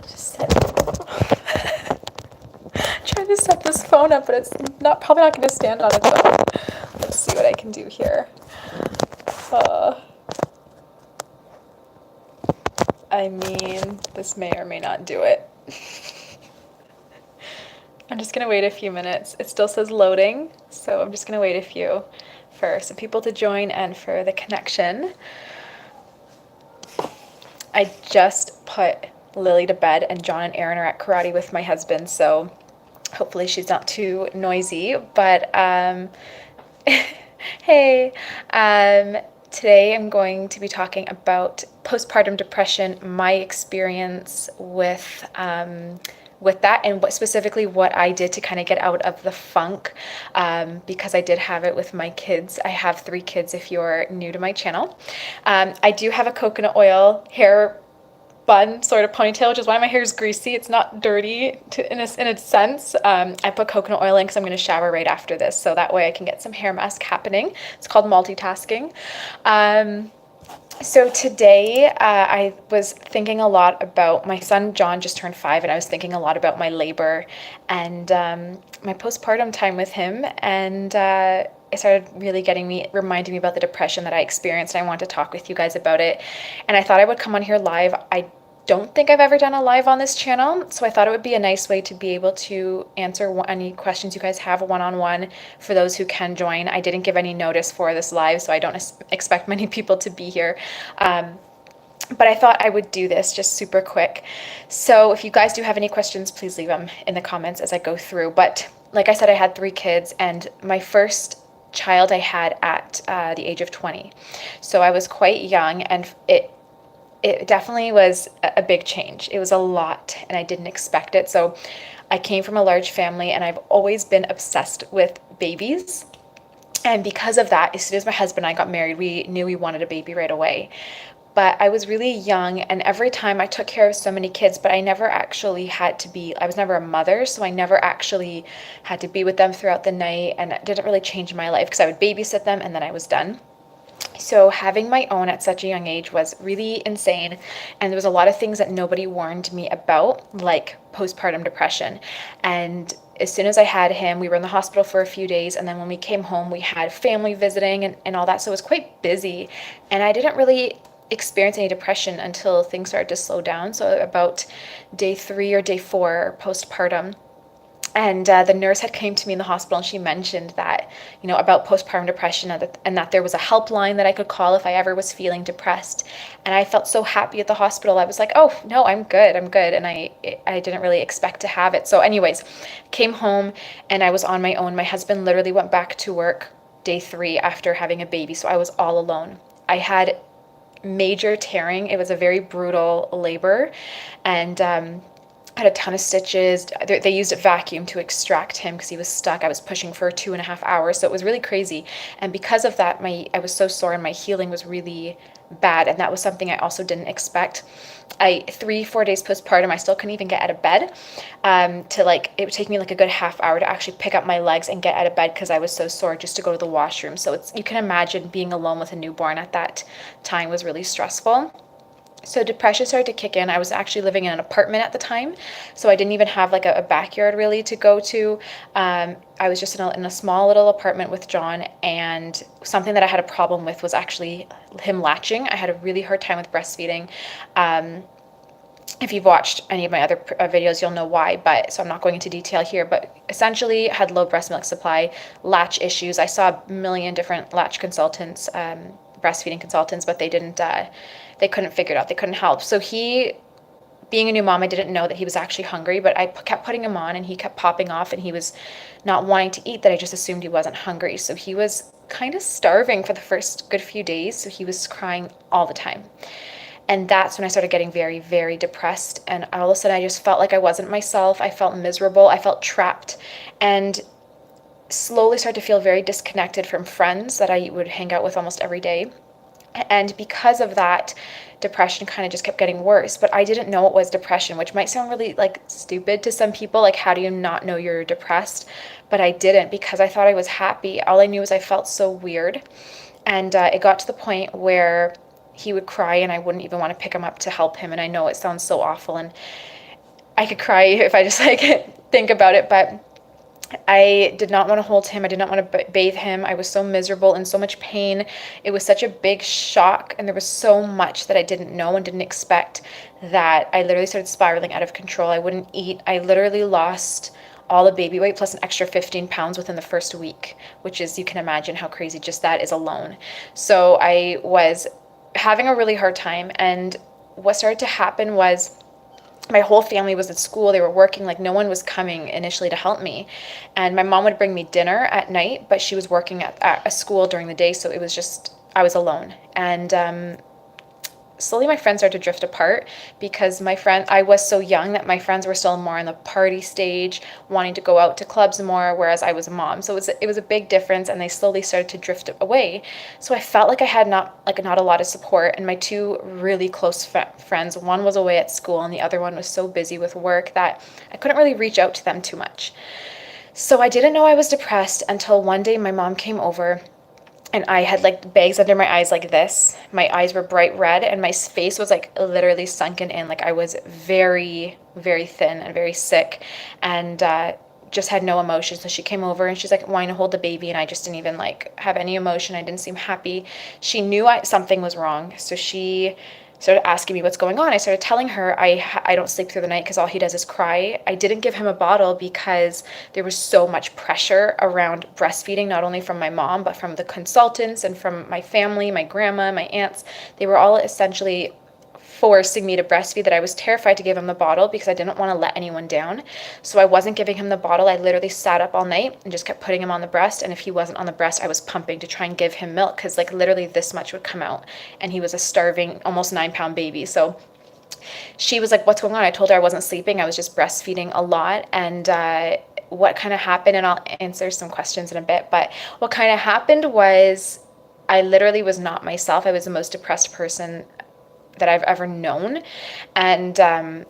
Just trying to set this phone up, but it's probably not going to stand on its own. Let's see what I can do here. I mean, this may or may not do it. I'm just going to wait a few minutes. It still says loading, so I'm just going to wait a few for some people to join and for the connection. I just put Lily to bed, and John and Aaron are at karate with my husband, so hopefully she's not too noisy. But hey, today I'm going to be talking about postpartum depression, my experience with that, and specifically what I did to kind of get out of the funk, because I did have it with my kids. I have 3 kids if you're new to my channel. I do have a coconut oil hair bun sort of ponytail, which is why my hair is greasy. It's not dirty in a sense. I put coconut oil in because I'm going to shower right after this, so that way I can get some hair mask happening. It's called multitasking. So today I was thinking a lot about my son John just turned 5, and I was thinking a lot about my labor and my postpartum time with him, and it started really reminding me about the depression that I experienced, and I wanted to talk with you guys about it. And I thought I would come on here live. I don't think I've ever done a live on this channel, so I thought it would be a nice way to be able to answer any questions you guys have one-on-one for those who can join. I didn't give any notice for this live, so I don't expect many people to be here. But I thought I would do this just super quick. So if you guys do have any questions, please leave them in the comments as I go through. But like I said, I had 3 kids, and my first child I had at the age of 20. So I was quite young, and it definitely was a big change. It was a lot, and I didn't expect it. So I came from a large family, and I've always been obsessed with babies. And because of that, as soon as my husband and I got married, we knew we wanted a baby right away. But I was really young, and every time I took care of so many kids, but I never actually I was never a mother, so I never actually had to be with them throughout the night, and it didn't really change my life because I would babysit them and then I was done. So having my own at such a young age was really insane, and there was a lot of things that nobody warned me about, like postpartum depression. And as soon as I had him, we were in the hospital for a few days, and then when we came home, we had family visiting and all that, so it was quite busy, and I didn't really experience any depression until things started to slow down, so about day 3 or day 4 postpartum. And the nurse had came to me in the hospital, and she mentioned that, about postpartum depression, and that there was a helpline that I could call if I ever was feeling depressed. And I felt so happy at the hospital. I was like, oh, no, I'm good. And I didn't really expect to have it. So anyways, came home, and I was on my own. My husband literally went back to work day 3 after having a baby, so I was all alone. I had major tearing. It was a very brutal labor, and had a ton of stitches. They used a vacuum to extract him because he was stuck. I was pushing for 2.5 hours, so it was really crazy. And because of that, I was so sore, and my healing was really bad, and that was something I also didn't expect. 3-4 days postpartum, I still couldn't even get out of bed. It would take me like a good half hour to actually pick up my legs and get out of bed because I was so sore just to go to the washroom. So you can imagine being alone with a newborn at that time was really stressful. So depression started to kick in. I was actually living in an apartment at the time, so I didn't even have like a backyard really to go to. I was just in a small little apartment with John, and something that I had a problem with was actually him latching. I had a really hard time with breastfeeding. If you've watched any of my other videos, you'll know why, so I'm not going into detail here, but essentially I had low breast milk supply, latch issues. I saw a million different latch consultants, breastfeeding consultants, but they couldn't figure it out. They couldn't help. So being a new mom, I didn't know that he was actually hungry, but I kept putting him on, and he kept popping off, and he was not wanting to eat, that I just assumed he wasn't hungry. So he was kind of starving for the first good few days. So he was crying all the time. And that's when I started getting very, very depressed. And all of a sudden I just felt like I wasn't myself. I felt miserable. I felt trapped, and slowly started to feel very disconnected from friends that I would hang out with almost every day. And because of that, depression kind of just kept getting worse. But I didn't know it was depression, which might sound really stupid to some people. Like, how do you not know you're depressed? But I didn't, because I thought I was happy. All I knew was I felt so weird. And it got to the point where he would cry and I wouldn't even want to pick him up to help him. And I know it sounds so awful, and I could cry if I just like think about it, but I did not want to hold him. I did not want to bathe him. I was so miserable, in so much pain. It was such a big shock, and there was so much that I didn't know and didn't expect, that I literally started spiraling out of control. I wouldn't eat. I literally lost all the baby weight plus an extra 15 pounds within the first week, which is, you can imagine how crazy just that is alone. So I was having a really hard time, and what started to happen was my whole family was at school. They were working. Like, no one was coming initially to help me. And my mom would bring me dinner at night, but she was working at a school during the day. So it was just, I was alone. And slowly my friends started to drift apart, because I was so young that my friends were still more in the party stage, wanting to go out to clubs more, whereas I was a mom. So it was a big difference, and they slowly started to drift away. So I felt like I had not a lot of support. And my two really close friends, one was away at school and the other one was so busy with work that I couldn't really reach out to them too much. So I didn't know I was depressed until one day my mom came over, and I had like bags under my eyes like this. My eyes were bright red, and my face was like literally sunken in. Like, I was very, very thin and very sick, and just had no emotion. So she came over and she's like wanting to hold the baby, and I just didn't even like have any emotion. I didn't seem happy. She knew something was wrong, so she started asking me what's going on. I started telling her I don't sleep through the night because all he does is cry. I didn't give him a bottle because there was so much pressure around breastfeeding, not only from my mom, but from the consultants and from my family, my grandma, my aunts. They were all essentially forcing me to breastfeed, that I was terrified to give him the bottle because I didn't want to let anyone down. So I wasn't giving him the bottle. I literally sat up all night and just kept putting him on the breast. And if he wasn't on the breast, I was pumping to try and give him milk, because like literally this much would come out. And he was a starving, almost 9-pound baby. So she was like, what's going on? I told her I wasn't sleeping. I was just breastfeeding a lot. And what kind of happened, and I'll answer some questions in a bit, but what kind of happened was I literally was not myself. I was the most depressed person that I've ever known. And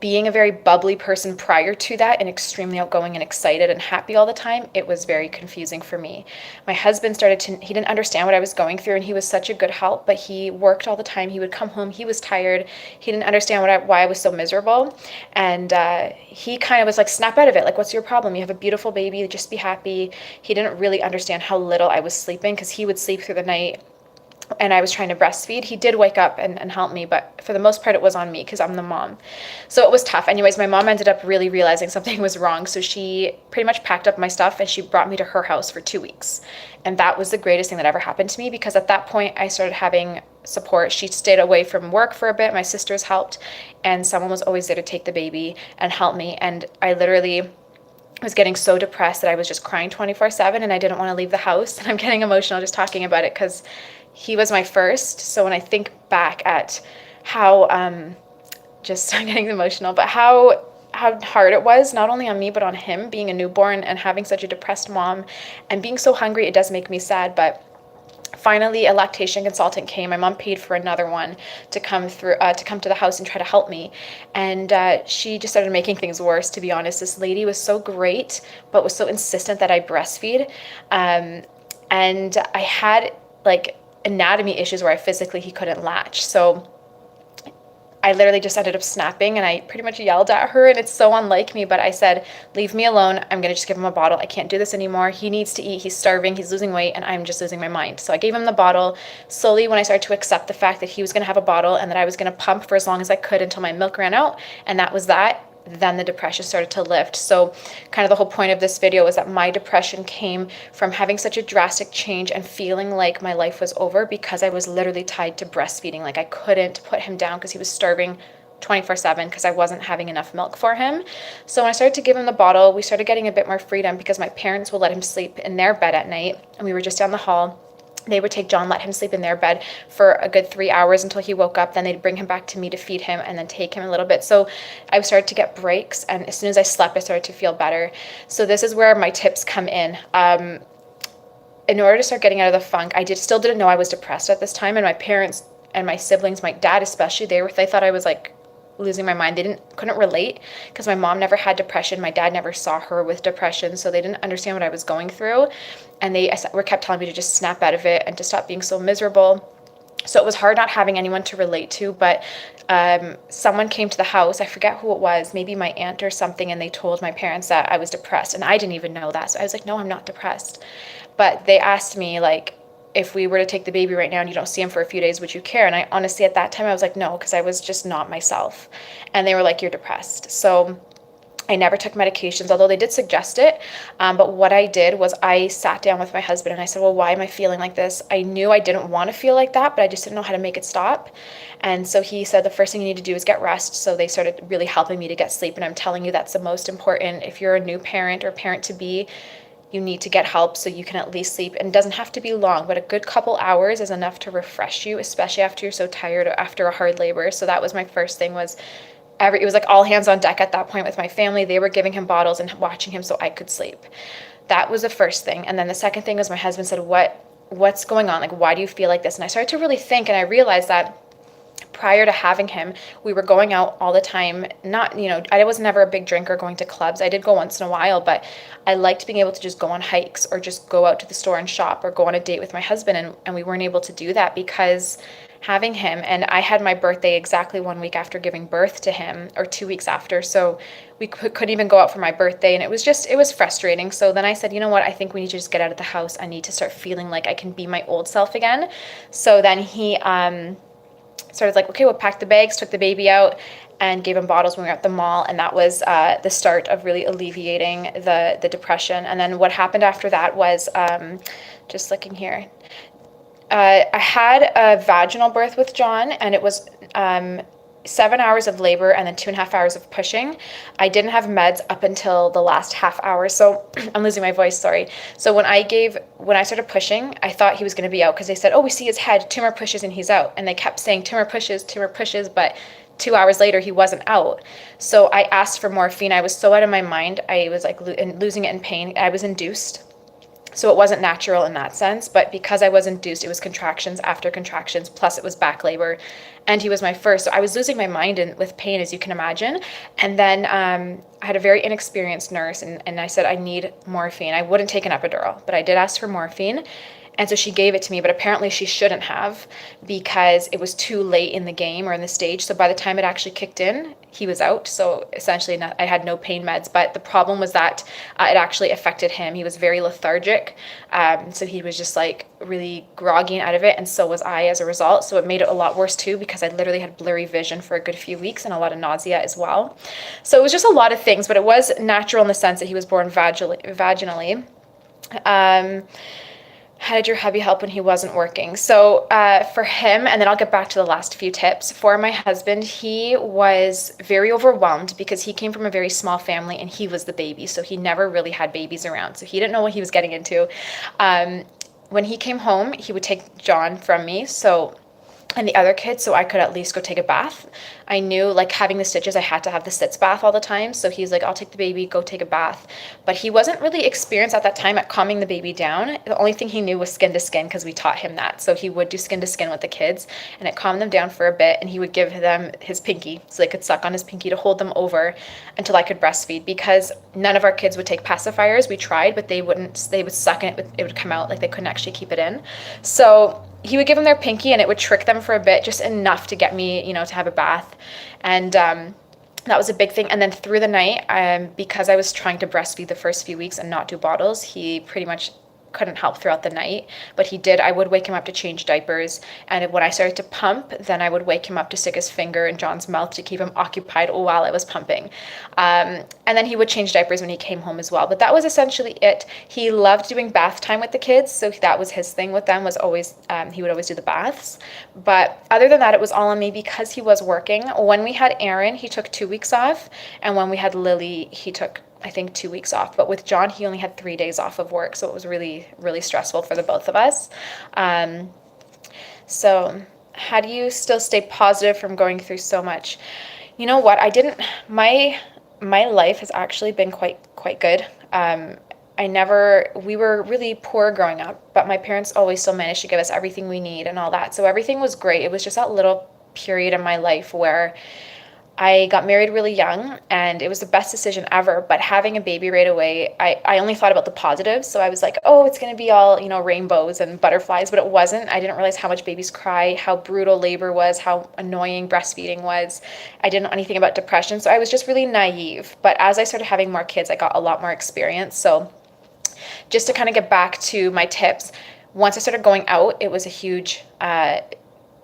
being a very bubbly person prior to that, and extremely outgoing and excited and happy all the time, it was very confusing for me. My husband he didn't understand what I was going through, and he was such a good help, but he worked all the time. He would come home, he was tired. He didn't understand why I was so miserable. And he kind of was like, snap out of it. Like, what's your problem? You have a beautiful baby, just be happy. He didn't really understand how little I was sleeping, because he would sleep through the night and I was trying to breastfeed. He did wake up and help me, but for the most part, it was on me because I'm the mom. So it was tough. Anyways, my mom ended up really realizing something was wrong. So she pretty much packed up my stuff and she brought me to her house for 2 weeks. And that was the greatest thing that ever happened to me, because at that point, I started having support. She stayed away from work for a bit. My sisters helped, and someone was always there to take the baby and help me. And I literally was getting so depressed that I was just crying 24/7, and I didn't want to leave the house. And I'm getting emotional just talking about it, because he was my first. So when I think back at how, just I'm getting emotional, but how hard it was, not only on me, but on him, being a newborn and having such a depressed mom and being so hungry, it does make me sad. But finally, a lactation consultant came. My mom paid for another one to come to the house and try to help me. And she just started making things worse, to be honest. This lady was so great, but was so insistent that I breastfeed. And I had like anatomy issues where he couldn't latch. So I literally just ended up snapping, and I pretty much yelled at her, and it's so unlike me, but I said, leave me alone. I'm going to just give him a bottle. I can't do this anymore. He needs to eat. He's starving. He's losing weight, and I'm just losing my mind. So I gave him the bottle. Slowly, when I started to accept the fact that he was going to have a bottle and that I was going to pump for as long as I could until my milk ran out, and that was that, then the depression started to lift. So kind of the whole point of this video was that my depression came from having such a drastic change and feeling like my life was over, because I was literally tied to breastfeeding. Like, I couldn't put him down because he was starving 24/7 because I wasn't having enough milk for him. So when I started to give him the bottle, we started getting a bit more freedom, because my parents would let him sleep in their bed at night, and we were just down the hall. They would take John, let him sleep in their bed for a good 3 hours until he woke up. Then they'd bring him back to me to feed him, and then take him a little bit. So I started to get breaks, and as soon as I slept, I started to feel better. So this is where my tips come in. In order to start getting out of the funk, I still didn't know I was depressed at this time, and my parents and my siblings, my dad especially, they thought I was like losing my mind. They couldn't relate because my mom never had depression. My dad never saw her with depression, so they didn't understand what I was going through. And they were kept telling me to just snap out of it and to stop being so miserable. So it was hard not having anyone to relate to, but someone came to the house. I forget who it was, maybe my aunt or something, and they told my parents that I was depressed, and I didn't even know that. So I was like, no, I'm not depressed. But they asked me, like, if we were to take the baby right now and you don't see him for a few days, would you care? And I honestly, at that time, I was like, no, because I was just not myself. And they were like, you're depressed. So I never took medications, although they did suggest it. But what I did was I sat down with my husband and I said, well, why am I feeling like this? I knew I didn't want to feel like that, but I just didn't know how to make it stop. And so he said, the first thing you need to do is get rest. So they started really helping me to get sleep. And I'm telling you, that's the most important. If you're a new parent or parent to be, you need to get help so you can at least sleep. And it doesn't have to be long, but a good couple hours is enough to refresh you, especially after you're so tired or after a hard labor. So that was my first thing, was it was like all hands on deck at that point with my family. They were giving him bottles and watching him so I could sleep. That was the first thing. And then the second thing was my husband said, what's going on? Like, why do you feel like this? And I started to really think, and I realized that prior to having him, we were going out all the time. Not, I was never a big drinker going to clubs. I did go once in a while, but I liked being able to just go on hikes or just go out to the store and shop or go on a date with my husband. And we weren't able to do that because having him, and I had my birthday exactly 1 week after giving birth to him, or 2 weeks after. So we couldn't even go out for my birthday. And it was frustrating. So then I said, you know what? I think we need to just get out of the house. I need to start feeling like I can be my old self again. So then he, started like, okay, we'll pack the bags, took the baby out and gave him bottles when we were at the mall. And that was the start of really alleviating the depression. And then what happened after that was, just looking here, I had a vaginal birth with John, and it was 7 hours of labor and then 2.5 hours of pushing. I didn't have meds up until the last half hour. So I'm losing my voice, sorry. So when I started pushing, I thought he was going to be out because they said, oh, we see his head, 2 more pushes and he's out. And they kept saying 2 more pushes, but 2 hours later he wasn't out. So I asked for morphine. I was so out of my mind. I was like losing it in pain. I was induced. So it wasn't natural in that sense, but because I was induced, it was contractions after contractions, plus it was back labor, and he was my first. So I was losing my mind with pain, as you can imagine. And then I had a very inexperienced nurse, and I said, I need morphine. I wouldn't take an epidural, but I did ask for morphine. And so she gave it to me, but apparently she shouldn't have, because it was too late in the game or in the stage. So by the time it actually kicked in, he was out. So essentially I had no pain meds. But the problem was that it actually affected him. He was very lethargic. So he was just like really groggy and out of it. And so was I as a result. So it made it a lot worse too, because I literally had blurry vision for a good few weeks and a lot of nausea as well. So it was just a lot of things, but it was natural in the sense that he was born vaginally. How did your hubby help when he wasn't working? So for him, and then I'll get back to the last few tips. For my husband, he was very overwhelmed because he came from a very small family and he was the baby. So he never really had babies around. So he didn't know what he was getting into. When he came home, he would take John from me. And the other kids, so I could at least go take a bath. I knew, like, having the stitches, I had to have the sitz bath all the time. So he's like, I'll take the baby, go take a bath. But he wasn't really experienced at that time at calming the baby down. The only thing he knew was skin to skin, because we taught him that. So he would do skin to skin with the kids, and it calmed them down for a bit. And he would give them his pinky so they could suck on his pinky to hold them over until I could breastfeed, because none of our kids would take pacifiers. We tried, but they would suck and it would come out. Like, they couldn't actually keep it in. So he would give them their pinky and it would trick them for a bit, just enough to get me, to have a bath. And that was a big thing. And then through the night, because I was trying to breastfeed the first few weeks and not do bottles, he pretty much couldn't help throughout the night, but I would wake him up to change diapers. And when I started to pump, then I would wake him up to stick his finger in John's mouth to keep him occupied while I was pumping. And then he would change diapers when he came home as well. But that was essentially it. He loved doing bath time with the kids. So that was his thing with them, was always, he would always do the baths. But other than that, it was all on me because he was working. When we had Aaron, he took 2 weeks off. And when we had Lily, he took, I think, 2 weeks off. But with John, he only had 3 days off of work. So it was really, really stressful for the both of us. So how do you still stay positive from going through so much? You know what? My life has actually been quite good. We were really poor growing up, but my parents always still managed to give us everything we need and all that. So everything was great. It was just that little period in my life where I got married really young and it was the best decision ever. But having a baby right away, I only thought about the positives. So I was like, oh, it's going to be all, rainbows and butterflies, but it wasn't. I didn't realize how much babies cry, how brutal labor was, how annoying breastfeeding was. I didn't know anything about depression. So I was just really naive. But as I started having more kids, I got a lot more experience. So just to kind of get back to my tips, once I started going out, it was a huge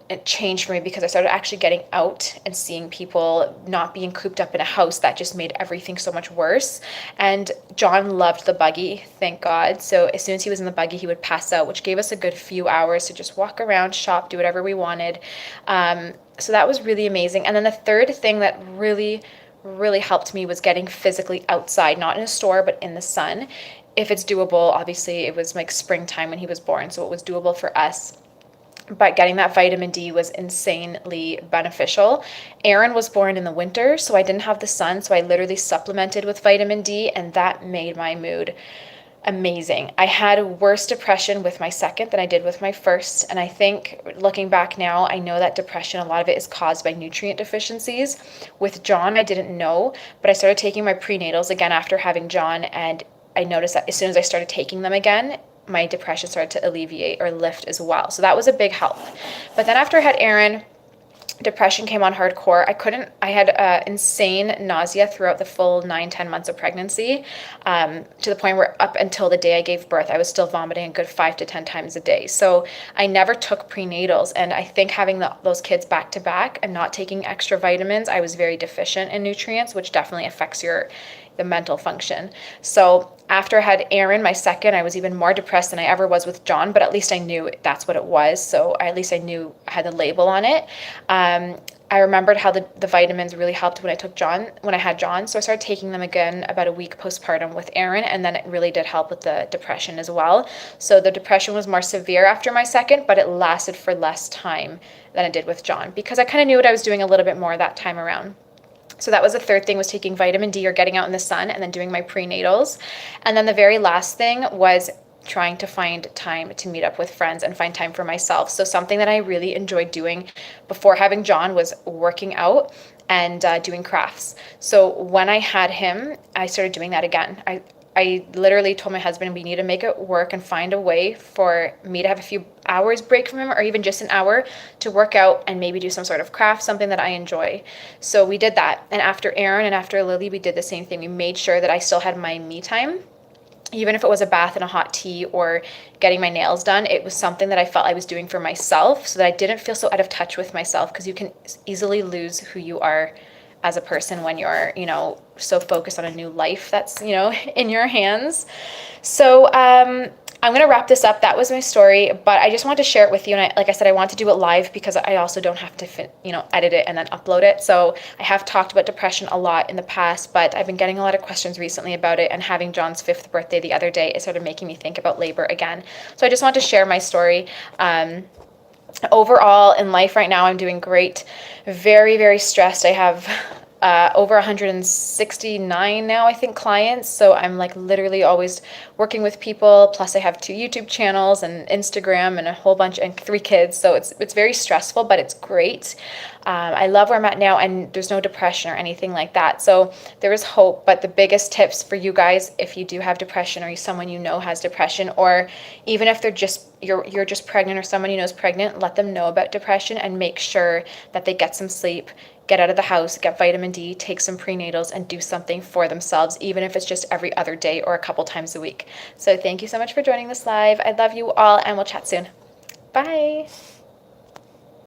it changed for me because I started actually getting out and seeing people, not being cooped up in a house that just made everything so much worse. And John loved the buggy, thank God. So as soon as he was in the buggy, he would pass out, which gave us a good few hours to just walk around, shop, do whatever we wanted. So that was really amazing. And then the third thing that really helped me was getting physically outside, not in a store, but in the sun. If it's doable, obviously it was like springtime when he was born, so it was doable for us. But getting that vitamin D was insanely beneficial. Aaron was born in the winter, so I didn't have the sun, so I literally supplemented with vitamin D, and that made my mood amazing. I had worse depression with my second than I did with my first, and I think looking back now, I know that depression, a lot of it is caused by nutrient deficiencies. With John, I didn't know, but I started taking my prenatals again after having John, and I noticed that as soon as I started taking them again, my depression started to alleviate or lift as well. So that was a big help. But then after I had Aaron, depression came on hardcore. I had insane nausea throughout the full 9-10 months of pregnancy, to the point where up until the day I gave birth, I was still vomiting a good 5 to 10 times a day. So I never took prenatals. And I think having those kids back to back and not taking extra vitamins, I was very deficient in nutrients, which definitely affects the mental function. So after I had Aaron, my second, I was even more depressed than I ever was with John, but at least I knew that's what it was. So at least I knew I had the label on it. I remembered how the vitamins really helped when I had John. So I started taking them again about a week postpartum with Aaron, and then it really did help with the depression as well. So the depression was more severe after my second, but it lasted for less time than it did with John because I kind of knew what I was doing a little bit more that time around. So that was the third thing, was taking vitamin D or getting out in the sun, and then doing my prenatals. And then the very last thing was trying to find time to meet up with friends and find time for myself. So something that I really enjoyed doing before having John was working out and doing crafts. So when I had him, I started doing that again. I literally told my husband we need to make it work and find a way for me to have a few hours break from him, or even just an hour, to work out and maybe do some sort of craft, something that I enjoy. So we did that. And after Aaron and after Lily, we did the same thing. We made sure that I still had my me time. Even if it was a bath and a hot tea or getting my nails done, it was something that I felt I was doing for myself so that I didn't feel so out of touch with myself, because you can easily lose who you are as a person when you're, so focused on a new life that's, in your hands. So I'm going to wrap this up. That was my story, but I just wanted to share it with you. And like I said, I want to do it live because I also don't have to edit it and then upload it. So I have talked about depression a lot in the past, but I've been getting a lot of questions recently about it. And having John's 5th birthday the other day, it started making me think about labor again. So I just want to share my story. Overall in life right now, I'm doing great. Very, very stressed. I have over 169 now, I think, clients. So I'm like literally always working with people. Plus I have 2 YouTube channels and Instagram and a whole bunch, and 3 kids. So it's very stressful, but it's great. I love where I'm at now, and there's no depression or anything like that. So there is hope. But the biggest tips for you guys, if you do have depression, or someone has depression, or even if you're just pregnant, or someone is pregnant, let them know about depression and make sure that they get some sleep, get out of the house, get vitamin D, take some prenatals, and do something for themselves, even if it's just every other day or a couple times a week. So thank you so much for joining this live. I love you all, and we'll chat soon. Bye.